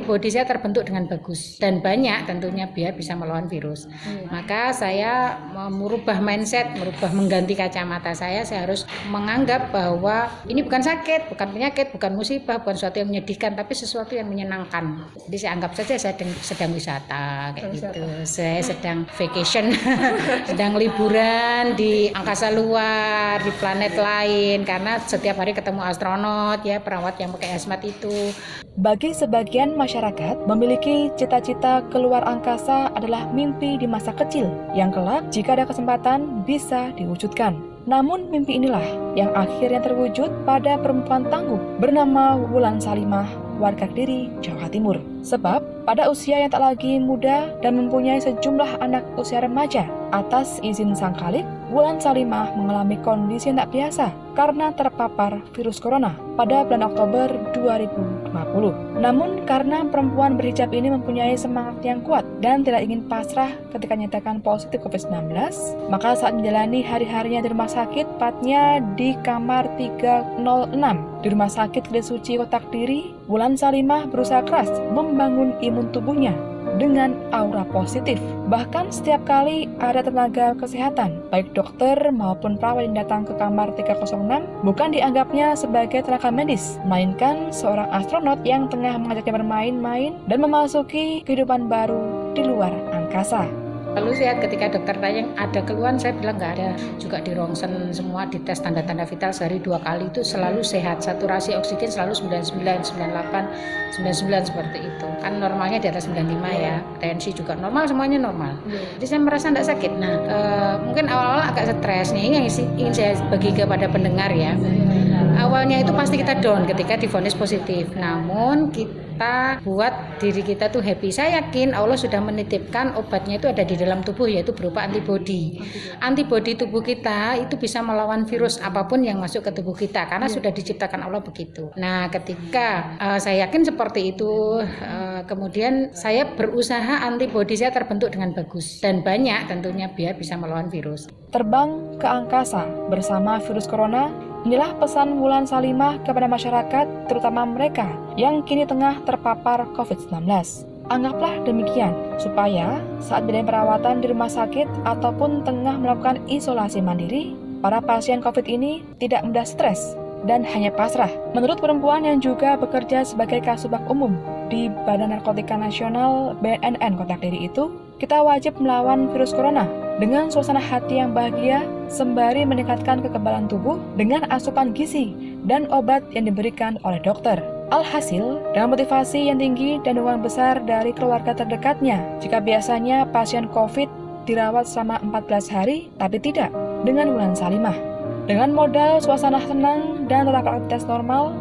antibodi saya terbentuk dengan bagus dan banyak tentunya biar bisa melawan virus. Maka saya merubah mindset, mengganti kacamata saya harus menganggap bahwa ini bukan sakit, bukan penyakit, bukan musibah, bukan sesuatu yang menyedihkan, tapi sesuatu yang menyenangkan. Jadi saya anggap saja saya sedang wisata kayak gitu. Saya sedang vacation, sedang liburan di angkasa luar, di planet lain, karena setiap hari ketemu astronot ya, perawat yang pakai hazmat itu. Bagi sebagian masyarakat, memiliki cita-cita keluar angkasa adalah mimpi di masa kecil yang kelak jika ada kesempatan bisa diwujudkan. Namun mimpi inilah yang akhirnya terwujud pada perempuan tangguh bernama Wulan Salimah, warga Kediri, Jawa Timur. Sebab pada usia yang tak lagi muda dan mempunyai sejumlah anak usia remaja, atas izin sang khalik, Wulan Salimah mengalami kondisi yang tak biasa karena terpapar virus corona pada bulan Oktober 2020. Namun karena perempuan berhijab ini mempunyai semangat yang kuat dan tidak ingin pasrah ketika nyatakan positif COVID-19, maka saat menjalani hari-harinya di rumah sakit, tepatnya di kamar 306 di Rumah Sakit Gede Suci Kota Kediri, Wulan Salimah berusaha keras membangun imun tubuhnya dengan aura positif. Bahkan setiap kali ada tenaga kesehatan, baik dokter maupun perawat yang datang ke kamar 306, bukan dianggapnya sebagai tenaga medis, melainkan seorang astronot yang tengah mengajaknya bermain-main dan memasuki kehidupan baru di luar angkasa. Lalu saya ketika dokter tanya ada keluhan, saya bilang nggak ada. Juga di rongsen semua, dites tanda-tanda vital sehari 2 kali itu selalu sehat. Saturasi oksigen selalu 99, 98, 99 seperti itu. Kan normalnya di atas 95 ya. Tensi juga normal, semuanya normal. Jadi saya merasa tidak sakit. Nah, mungkin awal-awal agak stres nih. Ini yang ingin saya bagi kepada pendengar ya. Awalnya itu pasti kita down ketika divonis positif. Namun kita buat diri kita tuh happy. Saya yakin Allah sudah menitipkan obatnya itu ada di dalam tubuh, yaitu berupa antibodi. Antibodi tubuh kita itu bisa melawan virus apapun yang masuk ke tubuh kita karena sudah diciptakan Allah begitu. Nah, ketika saya yakin seperti itu, kemudian saya berusaha antibodi saya terbentuk dengan bagus dan banyak tentunya biar bisa melawan virus. Terbang ke angkasa bersama virus corona. Inilah pesan Wulan Salimah kepada masyarakat, terutama mereka yang kini tengah terpapar COVID-19. Anggaplah demikian, supaya saat menjalani perawatan di rumah sakit ataupun tengah melakukan isolasi mandiri, para pasien COVID ini tidak mudah stres dan hanya pasrah. Menurut perempuan yang juga bekerja sebagai kasubag umum di Badan Narkotika Nasional BNN Kota Kediri itu, kita wajib melawan virus corona dengan suasana hati yang bahagia sembari meningkatkan kekebalan tubuh dengan asupan gizi dan obat yang diberikan oleh dokter. Alhasil, dengan motivasi yang tinggi dan dukungan besar dari keluarga terdekatnya, jika biasanya pasien COVID dirawat selama 14 hari, tapi tidak dengan Wulan Salimah. Dengan modal suasana senang dan tetap aktivitas normal,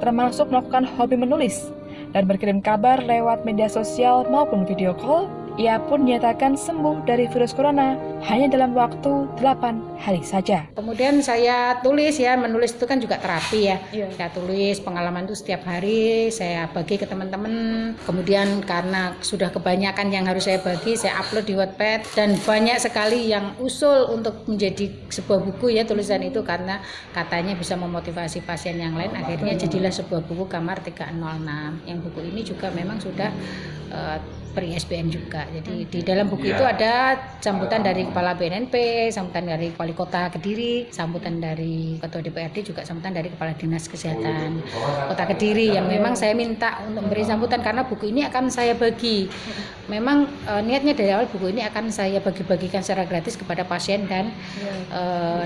termasuk melakukan hobi menulis dan berkirim kabar lewat media sosial maupun video call, ia pun dinyatakan sembuh dari virus corona hanya dalam waktu 8 hari saja. Kemudian saya tulis ya, menulis itu kan juga terapi ya. Saya tulis pengalaman itu setiap hari, saya bagi ke teman-teman. Kemudian karena sudah kebanyakan yang harus saya bagi, saya upload di Wattpad dan banyak sekali yang usul untuk menjadi sebuah buku ya tulisan itu karena katanya bisa memotivasi pasien yang lain. Akhirnya jadilah sebuah buku Kamar 306. Yang buku ini juga memang sudah per-ISBN juga. Jadi di dalam buku itu ada sambutan dari Kepala BNNP, sambutan dari Wali Kota Kediri, sambutan dari Ketua DPRD, juga sambutan dari Kepala Dinas Kesehatan Kota Kediri yang memang saya minta untuk memberi sambutan karena buku ini akan saya bagi. Memang niatnya dari awal buku ini akan saya bagi-bagikan secara gratis kepada pasien dan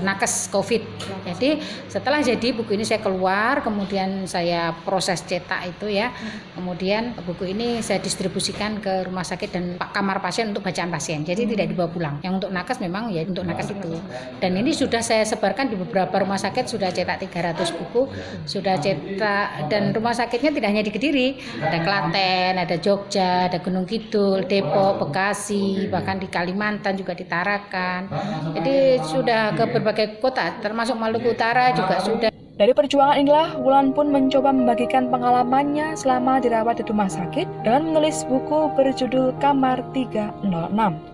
nakes COVID. Jadi setelah jadi buku ini saya keluar, kemudian saya proses cetak itu ya. Kemudian buku ini saya distribusikan ke rumah sakit dan kamar pasien untuk bacaan pasien. Jadi tidak dibawa pulang. Yang untuk nakes memang ya untuk nakes itu. Dan ini sudah saya sebarkan di beberapa rumah sakit, sudah cetak 300 buku, sudah cetak, dan rumah sakitnya tidak hanya di Kediri, ada Klaten, ada Jogja, ada Gunung Kidul, Depok, Bekasi, bahkan di Kalimantan juga di Tarakan. Jadi sudah ke berbagai kota, termasuk Maluku Utara juga sudah. Dari perjuangan inilah, Wulan pun mencoba membagikan pengalamannya selama dirawat di rumah sakit dengan menulis buku berjudul Kamar 306.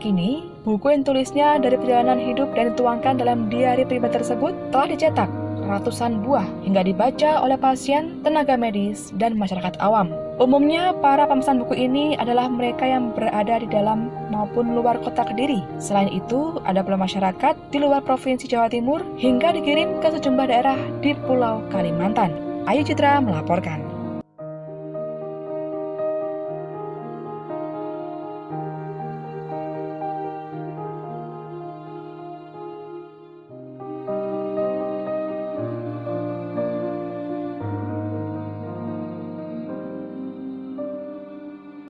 Kini, buku yang tulisnya dari perjalanan hidup dan dituangkan dalam diari pribadi tersebut telah dicetak ratusan buah hingga dibaca oleh pasien, tenaga medis, dan masyarakat awam. Umumnya, para pemesan buku ini adalah mereka yang berada di dalam maupun luar kota Kediri. Selain itu, ada pula masyarakat di luar Provinsi Jawa Timur hingga dikirim ke sejumlah daerah di Pulau Kalimantan. Ayu Citra melaporkan.